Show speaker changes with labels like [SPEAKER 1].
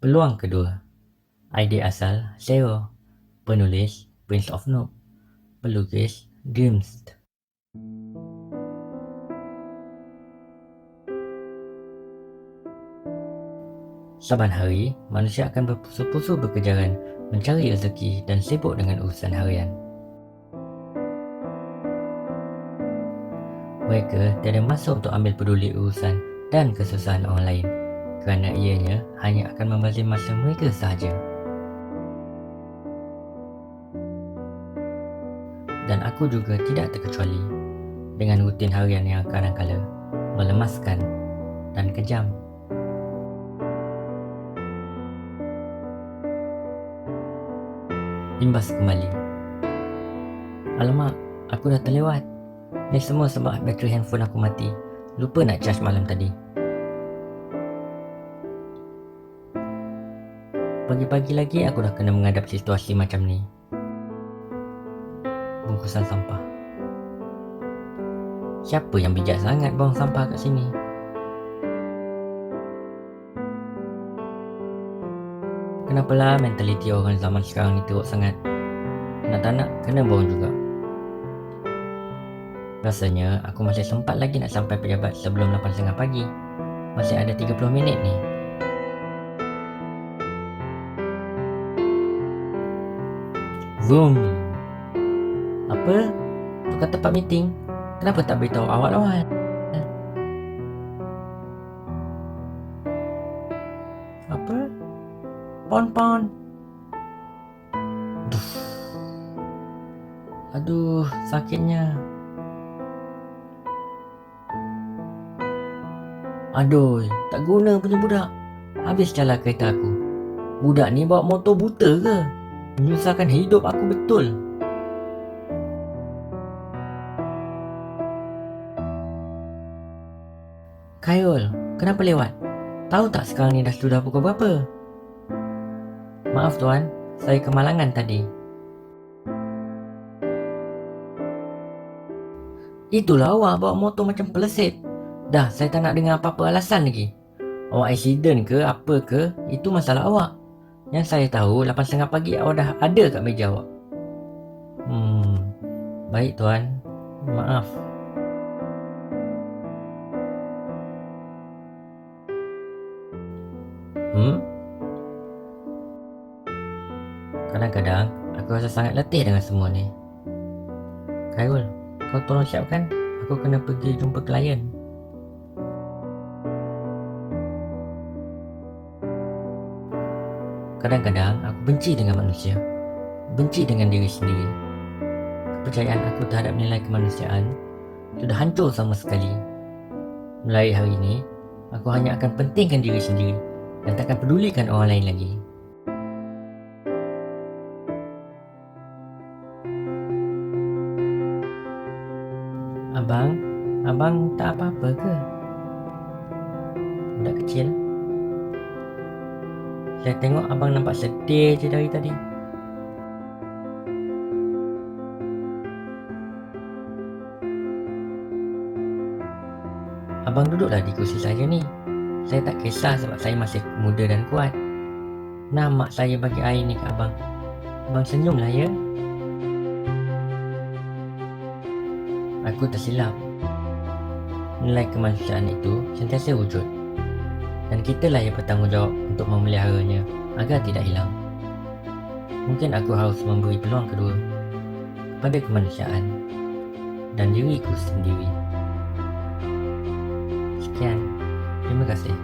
[SPEAKER 1] Peluang kedua. Idea asal zero. Penulis Prince of Noob. Pelukis Dreams. Saban hari, manusia akan berpusu-pusu berkejaran mencari rezeki dan sibuk dengan urusan harian. Mereka tiada masa untuk ambil peduli urusan dan kesusahan orang lain kerana ianya hanya akan membazir masa mereka sahaja. Dan aku juga tidak terkecuali dengan rutin harian yang kadang-kala melemaskan dan kejam. Imbas kembali. Alamak, aku dah terlewat. Ni semua sebab bateri handphone aku mati. Lupa nak charge malam tadi. Pagi-pagi lagi aku dah kena menghadap situasi macam ni. Bungkusan sampah. Siapa yang bijak sangat buang sampah kat sini? Kenapalah mentaliti orang zaman sekarang ni teruk sangat. Nak tak nak, kena buang juga. Rasanya aku masih sempat lagi nak sampai pejabat sebelum 8.30 pagi. Masih ada 30 minit ni. Vroom. Apa? Tukar tempat meeting? Kenapa tak beritahu awal-awal? Apa? Pon-pon. Aduh, sakitnya. Aduh, tak guna punya budak. Habis jalan kereta aku. Budak ni bawa motor buta ke? Menyusahkan hidup aku betul. Khairul, kenapa lewat? Tahu tak sekarang ni dah sudah pukul berapa? Maaf tuan, saya kemalangan tadi. Itulah awak bawa motor macam pelesit. Dah, saya tak nak dengar apa-apa alasan lagi. Awak accident ke apa ke, itu masalah awak. Yang saya tahu 8.30 pagi awak dah ada kat meja awak. Baik tuan, maaf. Kadang-kadang aku rasa sangat letih dengan semua ni. Khairul, kau tolong siapkan. Aku kena pergi jumpa klien. Kadang-kadang aku benci dengan manusia. Benci dengan diri sendiri. Kepercayaan aku terhadap nilai kemanusiaan sudah hancur sama sekali. Mulai hari ini, aku hanya akan pentingkan diri sendiri dan takkan pedulikan orang lain lagi. Abang tak apa-apa ke? Budak kecil. Saya tengok abang nampak sedih je dari tadi. Abang duduklah di kursi saya ni. Saya tak kisah sebab saya masih muda dan kuat. Nah, mak saya bagi air ni ke abang. Abang senyumlah ya. Aku tersilap. Nilai kemanusiaan itu sentiasa wujud. Dan kitalah yang bertanggungjawab untuk memeliharanya agar tidak hilang. Mungkin aku harus memberi peluang kedua kepada kemanusiaan dan diriku sendiri. Sekian. Terima kasih.